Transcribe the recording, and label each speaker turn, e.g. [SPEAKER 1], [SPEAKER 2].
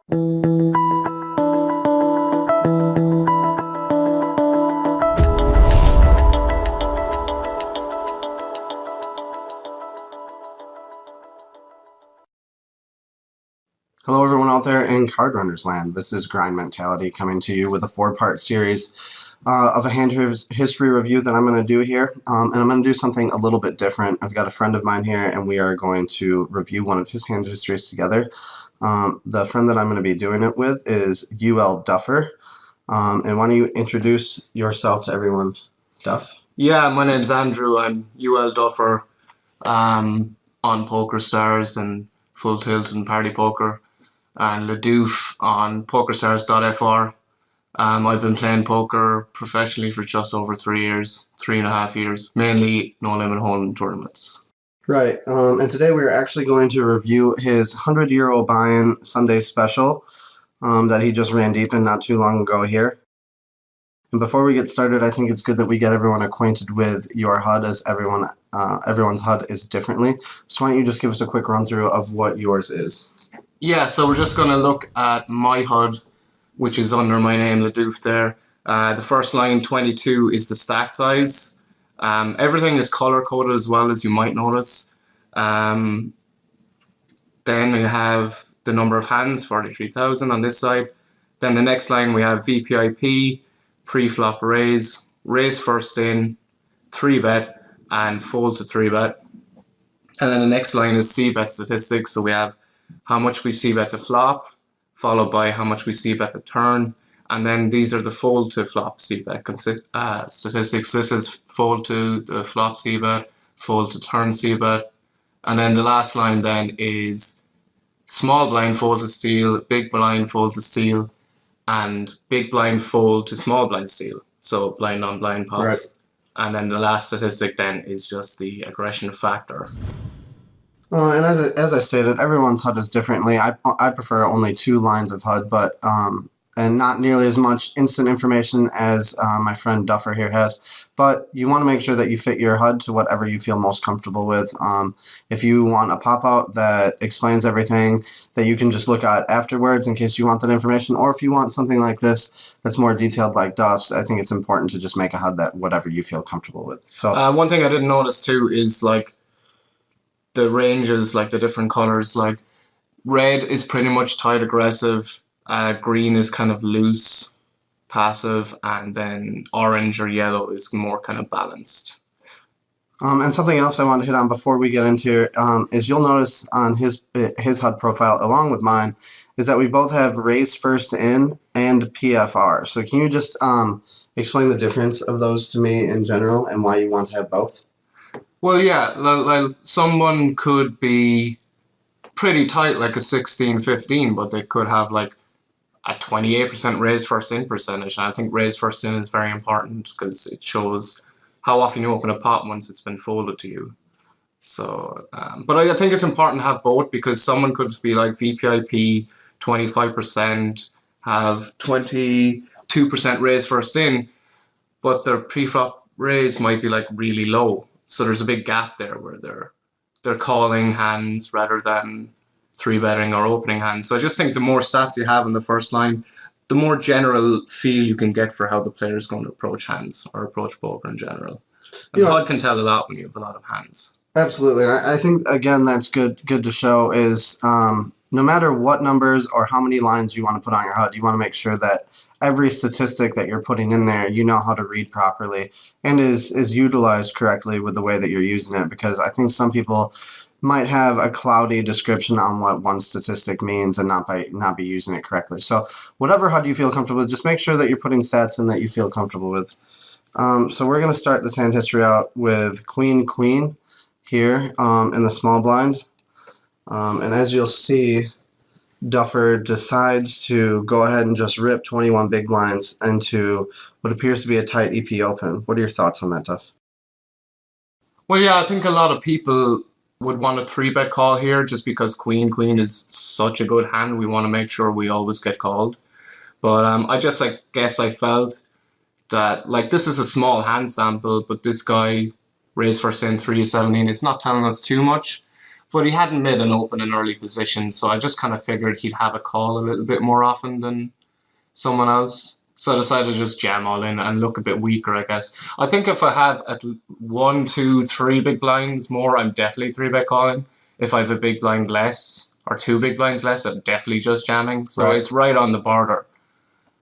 [SPEAKER 1] Hello everyone out there in Card Runners land. This is GrindMentality coming to you with a 4-part series of a hand history review that I'm going to do here. And I'm going to do something a little bit different. I've got a friend of mine here and we are going to review one of his hand histories together. The friend that I'm going to be doing it with is UlDuffer. And why don't you introduce yourself to everyone, Duff?
[SPEAKER 2] Yeah, my name's Andrew. I'm UlDuffer on PokerStars and Full Tilt and Party Poker, and LeDouf on PokerStars.fr. I've been playing poker professionally for just over 3.5 years, mainly no limit hold'em tournaments.
[SPEAKER 1] Right, and today we're actually going to review his €100 buy-in Sunday special that he just ran deep in not too long ago here. And before we get started, I think it's good that we get everyone acquainted with your HUD, as everyone's HUD is differently. So why don't you just give us a quick run through of what yours is?
[SPEAKER 2] Yeah, so we're just going to look at my HUD, which is under my name, LeDouf there. The first line, 22, is the stack size. Everything is color-coded as well, as you might notice. Then we have the number of hands, 43,000 on this side. Then the next line we have VPIP, pre-flop raise, raise first in, 3-bet, and fold to 3-bet. And then the next line is c-bet statistics. So we have how much we c-bet the flop, followed by how much we c-bet the turn. And then these are the fold to flop c-bet statistics. This is fold to the flop c-bet, fold to turn c-bet. And then the last line then is small blind fold to steal, big blind fold to steal, and big blind fold to small blind steal. So blind on blind pots. Right. And then the last statistic then is just the aggression factor.
[SPEAKER 1] And as I stated, everyone's HUD is differently. I prefer only 2 lines of HUD, but and not nearly as much instant information as my friend Duffer here has. But you want to make sure that you fit your HUD to whatever you feel most comfortable with. If you want a pop-out that explains everything that you can just look at afterwards in case you want that information, or if you want something like this that's more detailed like Duff's, I think it's important to just make a HUD that whatever you feel comfortable with. So
[SPEAKER 2] one thing I didn't notice too is like the ranges, like the different colors. Like red is pretty much tight aggressive, green is kind of loose passive, and then orange or yellow is more kind of balanced.
[SPEAKER 1] And something else I want to hit on before we get into is you'll notice on his HUD profile along with mine is that we both have raise first in and PFR. So can you just explain the difference of those to me in general and why you want to have both?
[SPEAKER 2] Well, yeah, like someone could be pretty tight, like a 16-15, but they could have like a 28% raise first in percentage. And I think raise first in is very important because it shows how often you open a pot once it's been folded to you. So, but I think it's important to have both, because someone could be like VPIP 25%, have 22% raise first in, but their pre-flop raise might be like really low. So there's a big gap there where they're calling hands rather than 3-betting or opening hands. So I just think the more stats you have in the first line, the more general feel you can get for how the player is going to approach hands or approach poker in general. And HUD can tell a lot when you have a lot of hands.
[SPEAKER 1] Absolutely. I think, again, that's good to show is no matter what numbers or how many lines you want to put on your HUD, you want to make sure that every statistic that you're putting in there, you know how to read properly and is utilized correctly with the way that you're using it, because I think some people might have a cloudy description on what one statistic means and not be using it correctly. So whatever HUD you feel comfortable with, just make sure that you're putting stats in that you feel comfortable with. So we're going to start this hand history out with Queen here in the small blind. And as you'll see, Duffer decides to go ahead and just rip 21 big blinds into what appears to be a tight EP open. What are your thoughts on that, Duff?
[SPEAKER 2] Well, yeah, I think a lot of people would want a 3-bet call here just because Queen is such a good hand. We want to make sure we always get called. But I guess I felt that, like, this is a small hand sample, but this guy raised first in 3-17. It's not telling us too much. But he hadn't made an open in early position, so I just kind of figured he'd have a call a little bit more often than someone else. So I decided to just jam all in and look a bit weaker, I guess. I think if I have at 1, 2, 3 big blinds more, I'm definitely 3-bet calling. If I have a big blind less or 2 big blinds less, I'm definitely just jamming. So
[SPEAKER 1] Right.
[SPEAKER 2] it's right on the border.